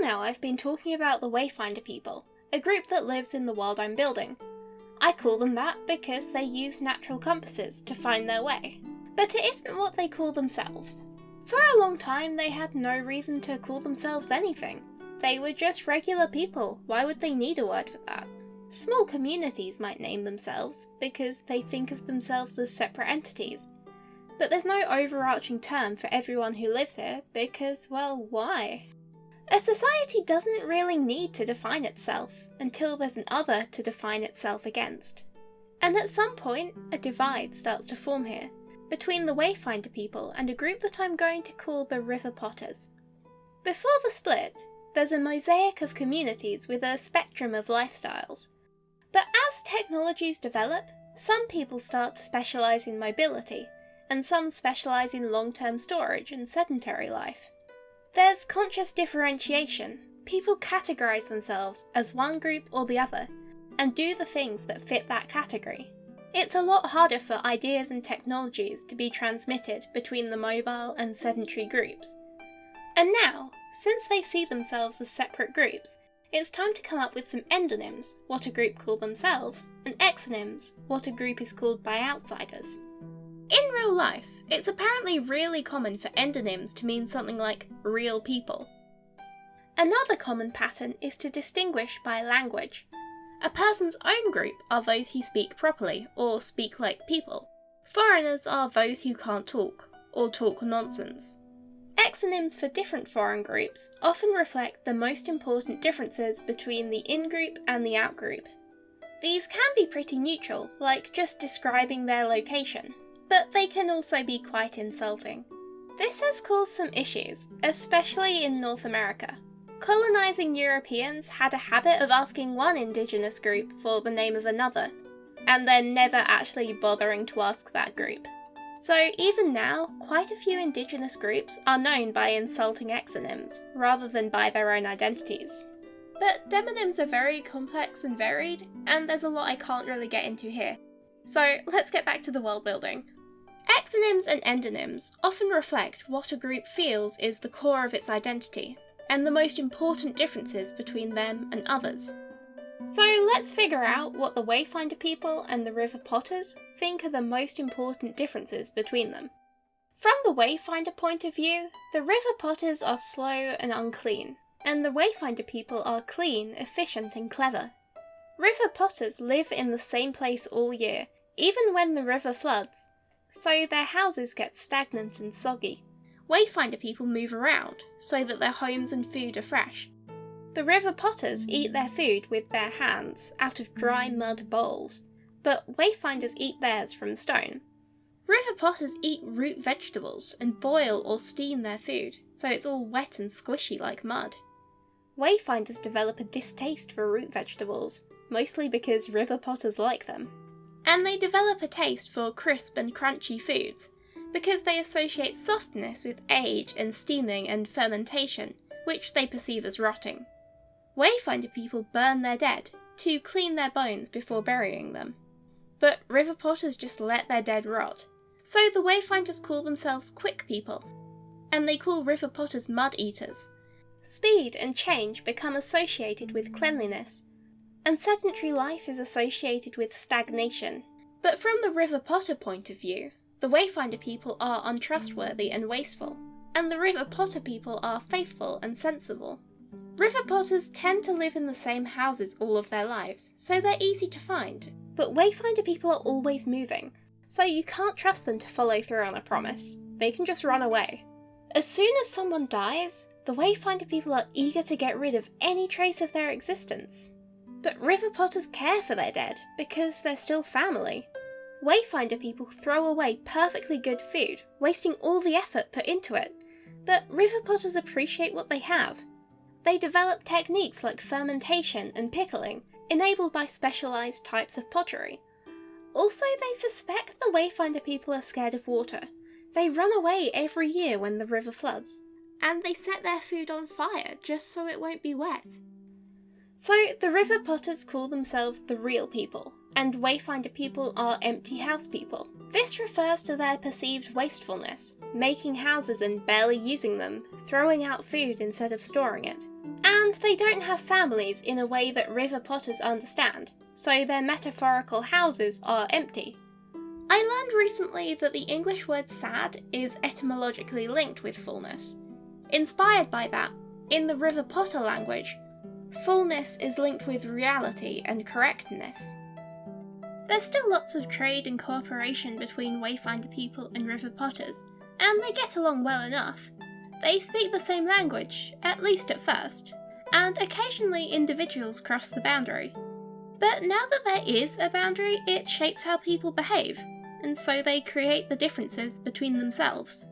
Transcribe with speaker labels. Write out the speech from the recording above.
Speaker 1: now I've been talking about the Wayfinder people, a group that lives in the world I'm building. I call them that because they use natural compasses to find their way. But it isn't what they call themselves. For a long time they had no reason to call themselves anything. They were just regular people, why would they need a word for that? Small communities might name themselves because they think of themselves as separate entities. But there's no overarching term for everyone who lives here because, well, why? A society doesn't really need to define itself until there's an other to define itself against. And at some point, a divide starts to form here, between the Wayfinder people and a group that I'm going to call the River Potters. Before the split, there's a mosaic of communities with a spectrum of lifestyles. But as technologies develop, some people start to specialise in mobility, and some specialise in long-term storage and sedentary life. There's conscious differentiation. People categorise themselves as one group or the other, and do the things that fit that category. It's a lot harder for ideas and technologies to be transmitted between the mobile and sedentary groups. And now, since they see themselves as separate groups, it's time to come up with some endonyms, what a group call themselves, and exonyms, what a group is called by outsiders. In real life, it's apparently really common for endonyms to mean something like real people. Another common pattern is to distinguish by language. A person's own group are those who speak properly, or speak like people. Foreigners are those who can't talk, or talk nonsense. Exonyms for different foreign groups often reflect the most important differences between the in-group and the out-group. These can be pretty neutral, like just describing their location, but they can also be quite insulting. This has caused some issues, especially in North America. Colonising Europeans had a habit of asking one indigenous group for the name of another, and then never actually bothering to ask that group. So even now, quite a few indigenous groups are known by insulting exonyms, rather than by their own identities. But demonyms are very complex and varied, and there's a lot I can't really get into here. So let's get back to the world building. Exonyms and endonyms often reflect what a group feels is the core of its identity, and the most important differences between them and others. So let's figure out what the Wayfinder people and the River Potters think are the most important differences between them. From the Wayfinder point of view, the River Potters are slow and unclean, and the Wayfinder people are clean, efficient and clever. River Potters live in the same place all year, even when the river floods, so their houses get stagnant and soggy. Wayfinder people move around, so that their homes and food are fresh. The River Potters eat their food with their hands, out of dry mud bowls, but Wayfinders eat theirs from stone. River Potters eat root vegetables and boil or steam their food, so it's all wet and squishy like mud. Wayfinders develop a distaste for root vegetables, mostly because River Potters like them. And they develop a taste for crisp and crunchy foods, because they associate softness with age and steaming and fermentation, which they perceive as rotting. Wayfinder people burn their dead, to clean their bones before burying them. But River Potters just let their dead rot. So the Wayfinders call themselves quick people, and they call River Potters mud eaters. Speed and change become associated with cleanliness, and sedentary life is associated with stagnation. But from the River Potter point of view, the Wayfinder people are untrustworthy and wasteful, and the River Potter people are faithful and sensible. River Potters tend to live in the same houses all of their lives, so they're easy to find, but Wayfinder people are always moving, so you can't trust them to follow through on a promise. They can just run away. As soon as someone dies, the Wayfinder people are eager to get rid of any trace of their existence. But River Potters care for their dead, because they're still family. Wayfinder people throw away perfectly good food, wasting all the effort put into it, but River Potters appreciate what they have. They develop techniques like fermentation and pickling, enabled by specialised types of pottery. Also, they suspect the Wayfinder people are scared of water. They run away every year when the river floods, and they set their food on fire just so it won't be wet. So the River Potters call themselves the real people, and Wayfinder people are empty house people. This refers to their perceived wastefulness, making houses and barely using them, throwing out food instead of storing it. And they don't have families in a way that River Potters understand, so their metaphorical houses are empty. I learned recently that the English word sad is etymologically linked with fullness. Inspired by that, in the River Potter language, fullness is linked with reality and correctness. There's still lots of trade and cooperation between Wayfinder people and River Potters, and they get along well enough. They speak the same language, at least at first, and occasionally individuals cross the boundary. But now that there is a boundary, it shapes how people behave, and so they create the differences between themselves.